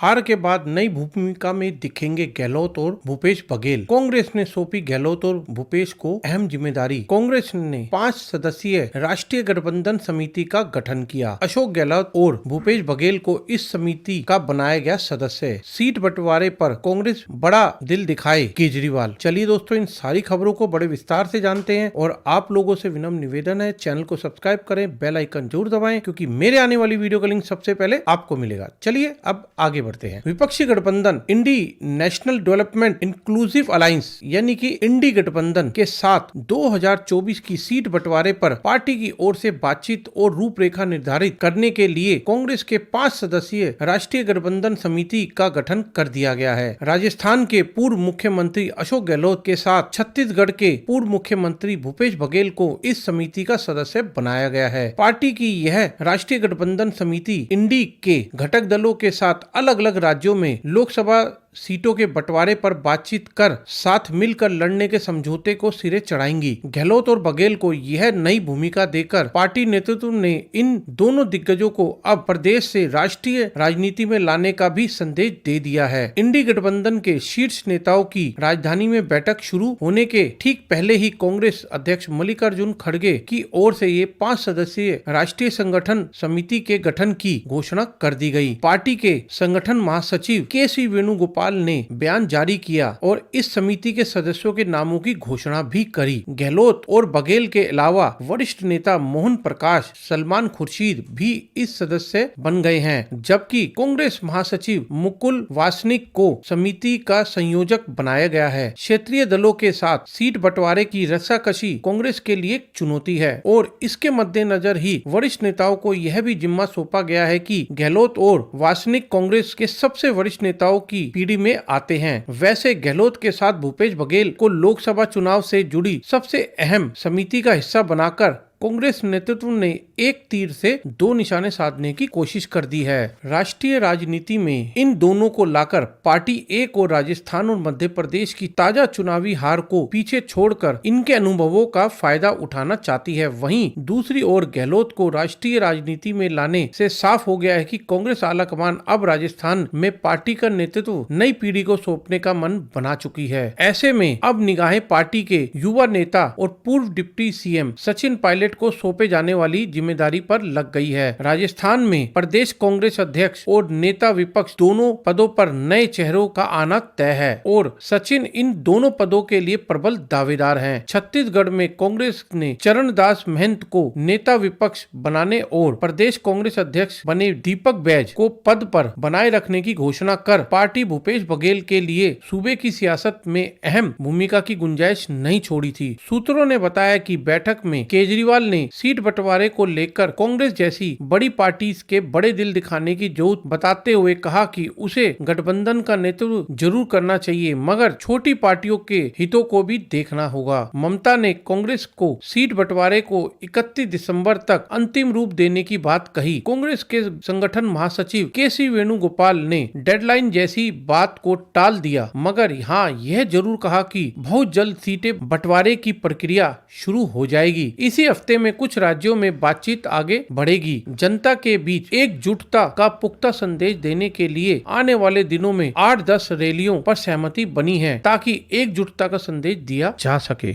हार के बाद नई भूमिका में दिखेंगे गहलोत और भूपेश बघेल। कांग्रेस ने सौंपी गहलोत और भूपेश को अहम जिम्मेदारी। कांग्रेस ने 5 सदस्यीय राष्ट्रीय गठबंधन समिति का गठन किया। अशोक गहलोत और भूपेश बघेल को इस समिति का बनाया गया सदस्य। सीट बंटवारे पर कांग्रेस बड़ा दिल दिखाए केजरीवाल। चलिए दोस्तों, इन सारी खबरों को बड़े विस्तार से जानते हैं और आप लोगों से विनम्र निवेदन है, चैनल को सब्सक्राइब करें, बेल आइकन जरूर दबाएं, क्योंकि मेरे आने वाली वीडियो का लिंक सबसे पहले आपको मिलेगा। चलिए अब आगे बढ़ते हैं। विपक्षी गठबंधन इंडी नेशनल डेवलपमेंट इंक्लूसिव अलायंस यानी कि इंडी गठबंधन के साथ 2024 की सीट बंटवारे पर पार्टी की ओर से बातचीत और रूपरेखा निर्धारित करने के लिए कांग्रेस के 5 सदस्यीय राष्ट्रीय गठबंधन समिति का गठन कर दिया गया है। राजस्थान के पूर्व मुख्यमंत्री अशोक गहलोत के साथ छत्तीसगढ़ के पूर्व मुख्यमंत्री भूपेश बघेल को इस समिति का सदस्य बनाया गया है। पार्टी की यह राष्ट्रीय गठबंधन समिति इंडी के घटक दलों के साथ अलग अलग राज्यों में लोकसभा सीटों के बंटवारे पर बातचीत कर साथ मिलकर लड़ने के समझौते को सिरे चढ़ाएंगी। गहलोत और बघेल को यह नई भूमिका देकर पार्टी नेतृत्व ने इन दोनों दिग्गजों को अब प्रदेश से राष्ट्रीय राजनीति में लाने का भी संदेश दे दिया है। इंडी गठबंधन के शीर्ष नेताओं की राजधानी में बैठक शुरू होने के ठीक पहले ही कांग्रेस अध्यक्ष मल्लिकार्जुन खड़गे की ओर से ये 5 सदस्यीय राष्ट्रीय संगठन समिति के गठन की घोषणा कर दी गई। पार्टी के संगठन महासचिव के.सी. वेणुगोपाल ने बयान जारी किया और इस समिति के सदस्यों के नामों की घोषणा भी करी। गहलोत और बघेल के अलावा वरिष्ठ नेता मोहन प्रकाश, सलमान खुर्शीद भी इस सदस्य बन गए हैं, जबकि कांग्रेस महासचिव मुकुल वासनिक को समिति का संयोजक बनाया गया है। क्षेत्रीय दलों के साथ सीट बंटवारे की रस्साकशी कांग्रेस के लिए एक चुनौती है और इसके मद्देनजर ही वरिष्ठ नेताओं को यह भी जिम्मा सौंपा गया है कि गहलोत और वासनिक कांग्रेस के सबसे वरिष्ठ नेताओं की पीढ़ी में आते हैं। वैसे गहलोत के साथ भूपेश बघेल को लोकसभा चुनाव से जुड़ी सबसे अहम समिति का हिस्सा बनाकर कांग्रेस नेतृत्व ने एक तीर से 2 निशाने साधने की कोशिश कर दी है। राष्ट्रीय राजनीति में इन दोनों को लाकर पार्टी एक और राजस्थान और मध्य प्रदेश की ताजा चुनावी हार को पीछे छोड़कर इनके अनुभवों का फायदा उठाना चाहती है। वहीं दूसरी ओर गहलोत को राष्ट्रीय राजनीति में लाने से साफ हो गया है कि कांग्रेस आलाकमान अब राजस्थान में पार्टी का नेतृत्व नई पीढ़ी को सौंपने का मन बना चुकी है। ऐसे में अब निगाहें पार्टी के युवा नेता और पूर्व डिप्टी सीएम सचिन पायलट को सौंपे जाने वाली जिम्मेदारी पर लग गई है। राजस्थान में प्रदेश कांग्रेस अध्यक्ष और नेता विपक्ष दोनों पदों पर नए चेहरों का आना तय है और सचिन इन दोनों पदों के लिए प्रबल दावेदार हैं। छत्तीसगढ़ में कांग्रेस ने चरणदास महंत को नेता विपक्ष बनाने और प्रदेश कांग्रेस अध्यक्ष बने दीपक बैज को पद पर बनाए रखने की घोषणा कर पार्टी भूपेश बघेल के लिए सूबे की सियासत में अहम भूमिका की गुंजाइश नहीं छोड़ी थी। सूत्रों ने बताया कि बैठक में केजरीवाल ने सीट बंटवारे को लेकर कांग्रेस जैसी बड़ी पार्टी के बड़े दिल दिखाने की जरूरत बताते हुए कहा कि उसे गठबंधन का नेतृत्व जरूर करना चाहिए, मगर छोटी पार्टियों के हितों को भी देखना होगा। ममता ने कांग्रेस को सीट बंटवारे को 31 दिसंबर तक अंतिम रूप देने की बात कही। कांग्रेस के संगठन महासचिव के.सी. वेणुगोपाल ने डेडलाइन जैसी बात को टाल दिया, मगर यहाँ यह जरूर कहा कि बहुत जल्द सीटें बंटवारे की प्रक्रिया शुरू हो जाएगी। इसी हफ्ते में कुछ राज्यों में बातचीत आगे बढ़ेगी। जनता के बीच एकजुटता का पुख्ता संदेश देने के लिए आने वाले दिनों में 8-10 रैलियों पर सहमति बनी है ताकि एकजुटता का संदेश दिया जा सके।